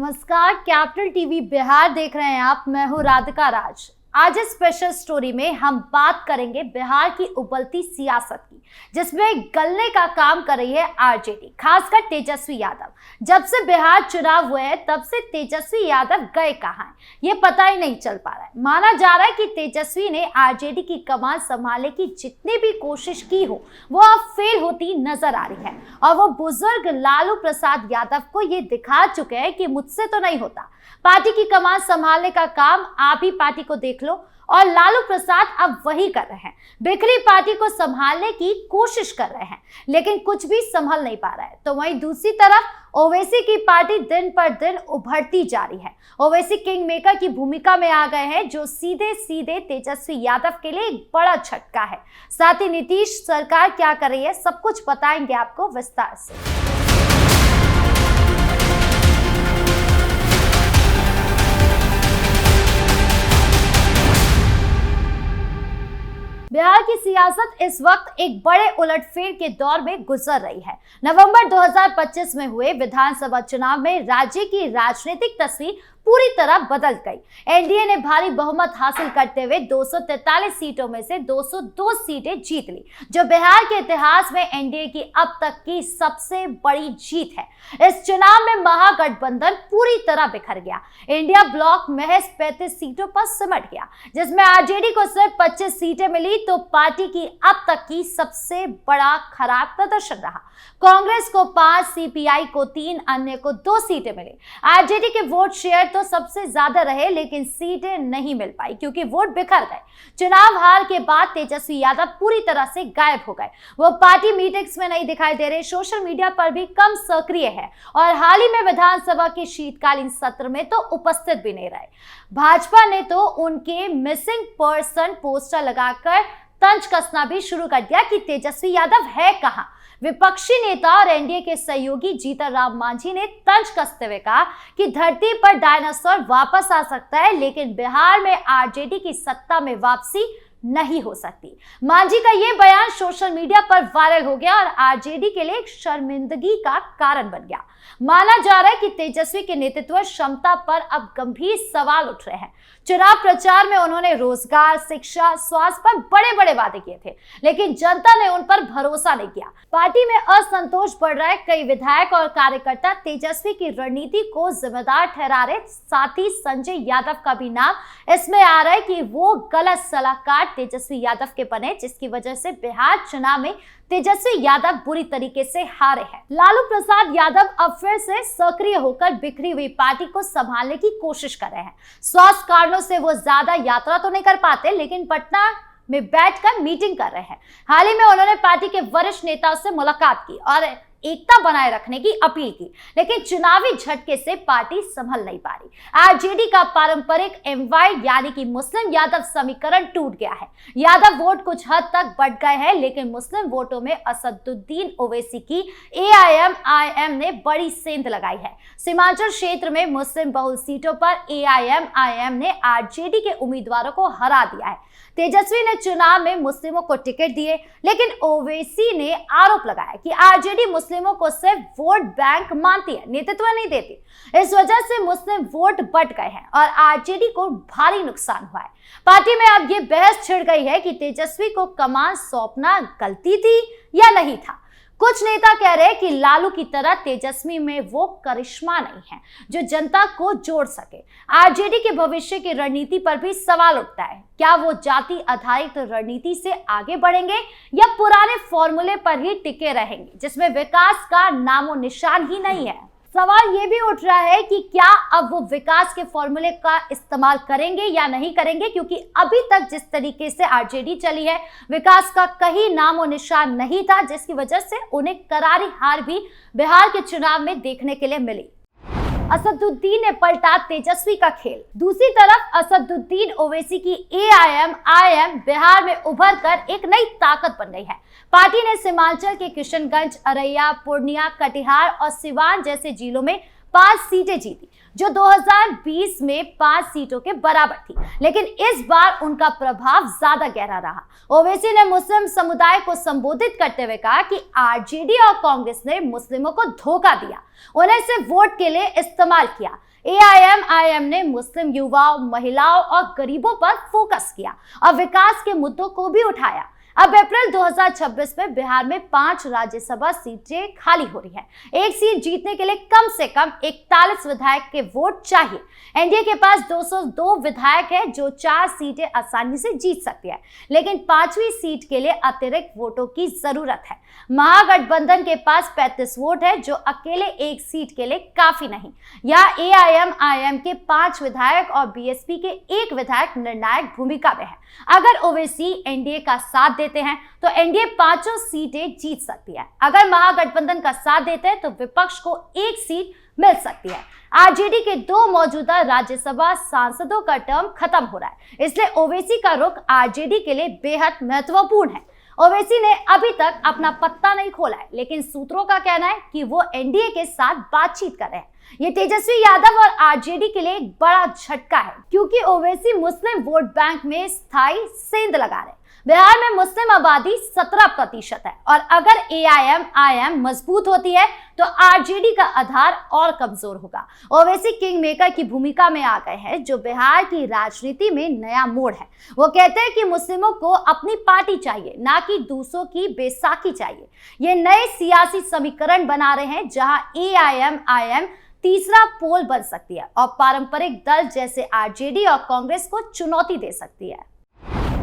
नमस्कार, capital TV Bihar देख रहे हैं आप। मैं हूं राधिका राज। आज इस स्पेशल स्टोरी में हम बात करेंगे बिहार की उबलती सियासत की, जिसमें गलने का काम कर रही है आरजेडी, खासकर तेजस्वी यादव। जब से बिहार चुनाव हुए हैं तब से तेजस्वी यादव गए कहां हैं, ये पता ही नहीं चल पा रहा है। माना जा रहा है कि तेजस्वी ने आरजेडी की कमान संभालने की जितनी भी कोशिश की हो वो अब फेल होती नजर आ रही है, और वो बुजुर्ग लालू प्रसाद यादव को ये दिखा चुके हैं कि मुझसे तो नहीं होता। पार्टी की कमान संभालने का काम आप ही पार्टी को देख लो, और लालू प्रसाद अब वही कर रहे हैं। बिखरी पार्टी को संभालने की कोशिश कर रहे हैं, लेकिन कुछ भी संभल नहीं पा रहा है। तो वहीं दूसरी तरफ ओवैसी की पार्टी दिन पर दिन उभरती जा रही है। ओवैसी किंग मेकर की भूमिका में आ गए हैं, जो सीधे सीधे तेजस्वी यादव के लिए एक बड़ा झटका है। साथ ही नीतीश सरकार क्या कर रही है, सब कुछ बताएंगे आपको विस्तार से। बिहार की सियासत इस वक्त एक बड़े उलटफेर के दौर में गुजर रही है। नवंबर 2025 में हुए विधानसभा चुनाव में राज्य की राजनीतिक तस्वीर पूरी तरह बदल गई। एनडीए ने भारी बहुमत हासिल करते हुए 243 सीटों में से 202 सीटें जीत ली, जो बिहार के इतिहास में एनडीए की अब तक की सबसे बड़ी जीत है। इस चुनाव में महागठबंधन पूरी तरह बिखर गया। इंडिया ब्लॉक महज 35 सीटों पर सिमट गया, जिसमें आरजेडी को सिर्फ 25 सीटें मिली, तो पार्टी की अब तक की सबसे बड़ा खराब प्रदर्शन रहा। कांग्रेस को 5, सीपीआई को 3, अन्य को 2 सीटें मिली। आरजेडी के वोट शेयर तो सबसे ज्यादा रहे, लेकिन सीटें नहीं मिल पाई क्योंकि वोट बिखर गए। चुनाव हार के बाद तेजस्वी यादव पूरी तरह से गायब हो गए। वो पार्टी मीटिंग्स में नहीं दिखाई दे रहे, सोशल मीडिया पर भी कम सक्रिय है, और हाल ही में विधानसभा के शीतकालीन सत्र में तो उपस्थित भी नहीं रहे। भाजपा ने तो उनके मिसिंग पर्सन पोस्टर लगाकर तंज कसना भी शुरू कर दिया कि तेजस्वी यादव है कहां। विपक्षी नेता और एनडीए के सहयोगी जीतन राम मांझी ने तंज कसते हुए कहा कि धरती पर डायनासोर वापस आ सकता है, लेकिन बिहार में आरजेडी की सत्ता में वापसी नहीं हो सकती। मांझी का यह बयान सोशल मीडिया पर वायरल हो गया और आरजेडी के लिए एक शर्मिंदगी का कारण बन गया। माना जा रहा है कि तेजस्वी के नेतृत्व क्षमता पर अब गंभीर सवाल उठ रहे हैं। चुनाव प्रचार में उन्होंने रोजगार, शिक्षा, स्वास्थ्य पर बड़े बड़े वादे किए थे, लेकिन जनता ने उन पर भरोसा नहीं किया। पार्टी में असंतोष बढ़ रहा है। कई विधायक और कार्यकर्ता तेजस्वी की रणनीति को जिम्मेदार ठहरा रहे। साथ ही संजय यादव का भी नाम इसमें आ रहा है कि वो गलत सलाहकार तेजस्वी यादव के बने, जिसकी वजह से बिहार चुनाव में तेजस्वी यादव बुरी तरीके से हारे हैं। लालू प्रसाद यादव अब फिर से सक्रिय होकर बिखरी हुई पार्टी को संभालने की कोशिश कर रहे हैं। स्वास्थ्य कारणों से वो ज्यादा यात्रा तो नहीं कर पाते, लेकिन पटना में बैठकर मीटिंग कर रहे हैं। हाल ही में उन्होंने पार्टी के वरिष्ठ नेताओं से मुलाकात की और एकता बनाए रखने की अपील की, लेकिन चुनावी झटके से पार्टी संभल नहीं पा रही। आरजेडी का पारंपरिक एमवाई यानी कि मुस्लिम यादव समीकरण टूट गया है। यादव वोट कुछ हद तक बढ़ गए हैं, लेकिन मुस्लिम वोटों में असदुद्दीन ओवैसी की एआईएमआईएम ने बड़ी सेंध लगाई है। सीमांचल क्षेत्र में मुस्लिम बहुल सीटों पर एआईएमआईएम ने आरजेडी के उम्मीदवारों को हरा दिया है। तेजस्वी ने चुनाव में मुस्लिमों को टिकट दिए, लेकिन ओवैसी ने आरोप लगाया कि आरजेडी मुस्लिमों को सिर्फ वोट बैंक मानती है, नेतृत्व नहीं देती। इस वजह से मुस्लिम वोट बट गए हैं और आरजेडी को भारी नुकसान हुआ है। पार्टी में अब ये बहस छिड़ गई है कि तेजस्वी को कमान सौंपना गलती थी या नहीं था। कुछ नेता कह रहे हैं कि लालू की तरह तेजस्वी में वो करिश्मा नहीं है जो जनता को जोड़ सके। आरजेडी के भविष्य की रणनीति पर भी सवाल उठता है। क्या वो जाति आधारित रणनीति से आगे बढ़ेंगे या पुराने फॉर्मूले पर ही टिके रहेंगे, जिसमें विकास का नामो निशान ही नहीं है। सवाल ये भी उठ रहा है कि क्या अब वो विकास के फॉर्मूले का इस्तेमाल करेंगे या नहीं करेंगे, क्योंकि अभी तक जिस तरीके से आरजेडी चली है, विकास का कहीं नामो निशान नहीं था, जिसकी वजह से उन्हें करारी हार भी बिहार के चुनाव में देखने के लिए मिली। असदुद्दीन ने पलटा तेजस्वी का खेल। दूसरी तरफ असदुद्दीन ओवैसी की एआईएमआईएम बिहार में उभर कर एक नई ताकत बन गई है। पार्टी ने सीमांचल के किशनगंज, अररिया, पूर्णिया, कटिहार और सिवान जैसे जिलों में 5 सीटें जीती, जो 2020 में 5 सीटों के बराबर थी, लेकिन इस बार उनका प्रभाव ज्यादा गहरा रहा। ओवैसी ने मुस्लिम समुदाय को संबोधित करते हुए कहा कि आरजेडी और कांग्रेस ने मुस्लिमों को धोखा दिया, उन्हें सिर्फ वोट के लिए इस्तेमाल किया। एआईएमआईएम ने मुस्लिम युवाओं, महिलाओं और गरीबों पर फोकस किया और विकास के मुद्दों को भी उठाया। अब अप्रैल 2026 में बिहार में 5 राज्यसभा सीटें खाली हो रही है। एक सीट जीतने के लिए कम से कम 41 विधायक के वोट चाहिए। एनडीए के पास 202 विधायक है, जो 4 सीटें आसानी से जीत सकती है, लेकिन 5वीं सीट के लिए अतिरिक्त वोटों की जरूरत है। महागठबंधन के पास 35 वोट है, जो अकेले एक सीट के लिए काफी नहीं। यहाँ एआईएमआईएम के 5 विधायक और बीएसपी के 1 विधायक निर्णायक भूमिका में है। अगर ओवैसी एनडीए का साथ देते हैं तो एनडीए 5 सीटें जीत सकती है। अगर महागठबंधन का साथ देते हैं तो विपक्ष को 1 सीट मिल सकती है। आरजेडी के 2 मौजूदा राज्यसभा सांसदों का टर्म खत्म हो रहा है, इसलिए ओवैसी का रुख आरजेडी के लिए बेहद महत्वपूर्ण है। ओवैसी ने अभी तक अपना पत्ता नहीं खोला है, लेकिन सूत्रों का कहना है कि वो एनडीए के साथ बातचीत कर रहे हैं। ये तेजस्वी यादव और आरजेडी के लिए एक बड़ा झटका है, क्योंकि ओवैसी मुस्लिम वोट बैंक में स्थायी सेंध लगा रहे हैं। बिहार में मुस्लिम आबादी 17% है और अगर एआईएमआईएम मजबूत होती है तो आरजेडी का आधार और कमजोर होगा। ओवैसी किंग मेकर की भूमिका में आ गए हैं, जो बिहार की राजनीति में नया मोड़ है। वो कहते हैं कि मुस्लिमों को अपनी पार्टी चाहिए, ना कि दूसरों की बैसाखी चाहिए। ये नए सियासी समीकरण बना रहे हैं, जहां एआईएमआईएम तीसरा पोल बन सकती है और पारंपरिक दल जैसे आरजेडी और कांग्रेस को चुनौती दे सकती है।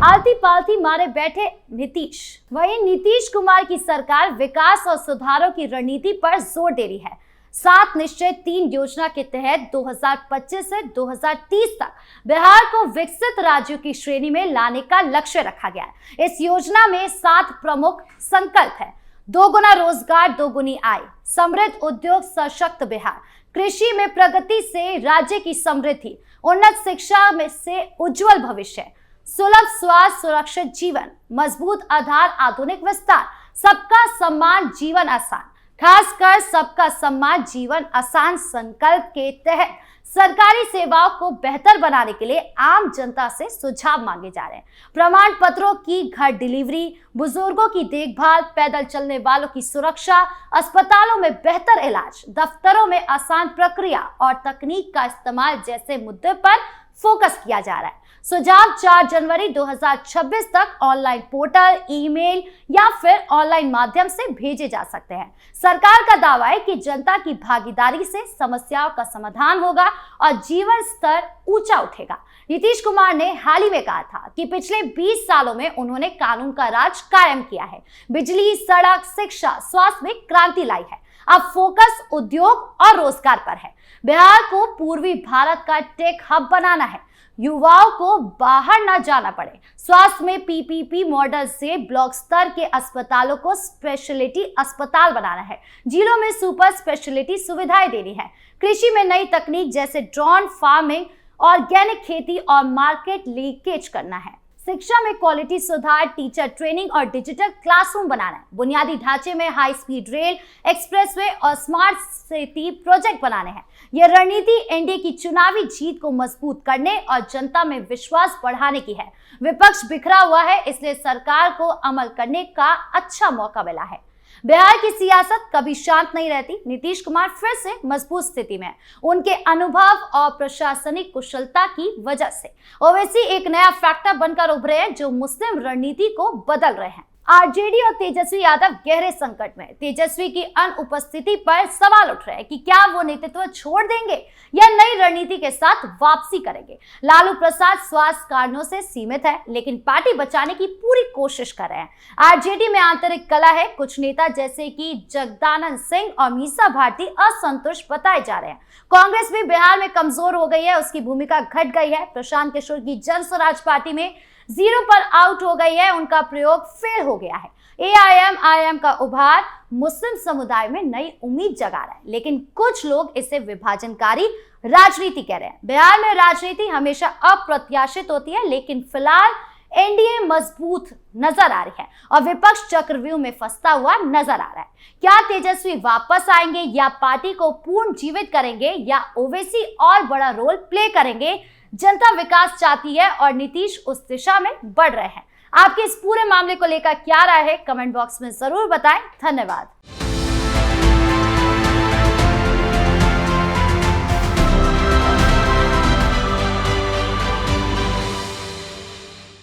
आलती पालती मारे बैठे नीतीश। वहीं नीतीश कुमार की सरकार विकास और सुधारों की रणनीति पर जोर दे रही है। 7 निश्चय 3 योजना के तहत 2025 से 2030 तक बिहार को विकसित राज्यों की श्रेणी में लाने का लक्ष्य रखा गया है। इस योजना में 7 प्रमुख संकल्प है: 2 गुना रोजगार, 2 गुनी आय, समृद्ध उद्योग, सशक्त बिहार, कृषि में प्रगति से राज्य की समृद्धि, उन्नत शिक्षा में से उज्जवल भविष्य, सुलभ स्वास्थ्य, सुरक्षित जीवन, मजबूत आधार, आधुनिक विस्तार, सबका सम्मान, जीवन आसान। खासकर सबका सम्मान जीवन आसान संकल्प के तहत सरकारी सेवाओं को बेहतर बनाने के लिए आम जनता से सुझाव मांगे जा रहे हैं। प्रमाण पत्रों की घर डिलीवरी, बुजुर्गों की देखभाल, पैदल चलने वालों की सुरक्षा, अस्पतालों में बेहतर इलाज, दफ्तरों में आसान प्रक्रिया और तकनीक का इस्तेमाल जैसे मुद्दे पर फोकस किया जा रहा है। सुझाव 4 जनवरी 2026 तक ऑनलाइन पोर्टल, ईमेल या फिर ऑनलाइन माध्यम से भेजे जा सकते हैं। सरकार का दावा है कि जनता की भागीदारी से समस्याओं का समाधान होगा और जीवन स्तर ऊंचा उठेगा। नीतीश कुमार ने हाल ही में कहा था कि पिछले 20 सालों में उन्होंने कानून का राज कायम किया है, बिजली, सड़क, शिक्षा, स्वास्थ्य में क्रांति लाई है। अब फोकस उद्योग और रोजगार पर है। बिहार को पूर्वी भारत का टेक हब बनाना है, युवाओं को बाहर ना जाना पड़े। स्वास्थ्य में पीपीपी मॉडल से ब्लॉक स्तर के अस्पतालों को स्पेशलिटी अस्पताल बनाना है। जिलों में सुपर स्पेशलिटी सुविधाएं देनी है। कृषि में नई तकनीक जैसे ड्रोन फार्मिंग, ऑर्गेनिक खेती और मार्केट लीकेज करना है। शिक्षा में क्वालिटी सुधार, टीचर ट्रेनिंग और डिजिटल क्लासरूम बनाना है। बुनियादी ढांचे में हाई स्पीड रेल, एक्सप्रेसवे और स्मार्ट सिटी प्रोजेक्ट बनाने हैं। यह रणनीति एनडीए की चुनावी जीत को मजबूत करने और जनता में विश्वास बढ़ाने की है। विपक्ष बिखरा हुआ है, इसलिए सरकार को अमल करने का अच्छा मौका मिला है। बिहार की सियासत कभी शांत नहीं रहती। नीतीश कुमार फिर से मजबूत स्थिति में, उनके अनुभव और प्रशासनिक कुशलता की वजह से ओवैसी एक नया फैक्टर बनकर उभरे हैं, जो मुस्लिम रणनीति को बदल रहे हैं। आरजेडी और तेजस्वी यादव गहरे संकट में। तेजस्वी की अनुपस्थिति पर सवाल उठ रहे हैं कि क्या वो नेतृत्व छोड़ देंगे या नई रणनीति के साथ वापसी करेंगे। लालू प्रसाद स्वास्थ्य कारणों से सीमित है, लेकिन पार्टी बचाने की पूरी कोशिश कर रहे हैं। आरजेडी में आंतरिक कलह है। कुछ नेता जैसे कि जगदानंद सिंह और मीसा भारती असंतुष्ट बताए जा रहे हैं। कांग्रेस भी बिहार में कमजोर हो गई है, उसकी भूमिका घट गई है। प्रशांत किशोर की जन स्वराज पार्टी में 0 पर आउट हो गई है, उनका प्रयोग फेल हो गया है। एआईएमआईएम का उभार मुस्लिम समुदाय में नई उम्मीद जगा रहा है, लेकिन कुछ लोग इसे विभाजनकारी राजनीति कह रहे हैं। बिहार में राजनीति हमेशा अप्रत्याशित होती है, लेकिन फिलहाल एनडीए मजबूत नजर आ रही है और विपक्ष चक्रव्यूह में फंसता हुआ नजर आ रहा है। क्या तेजस्वी वापस आएंगे या पार्टी को पूर्ण जीवित करेंगे या ओवैसी और बड़ा रोल प्ले करेंगे? जनता विकास चाहती है और नीतीश उस दिशा में बढ़ रहे हैं। आपके इस पूरे मामले को लेकर क्या राय है, कमेंट बॉक्स में जरूर बताएं। धन्यवाद।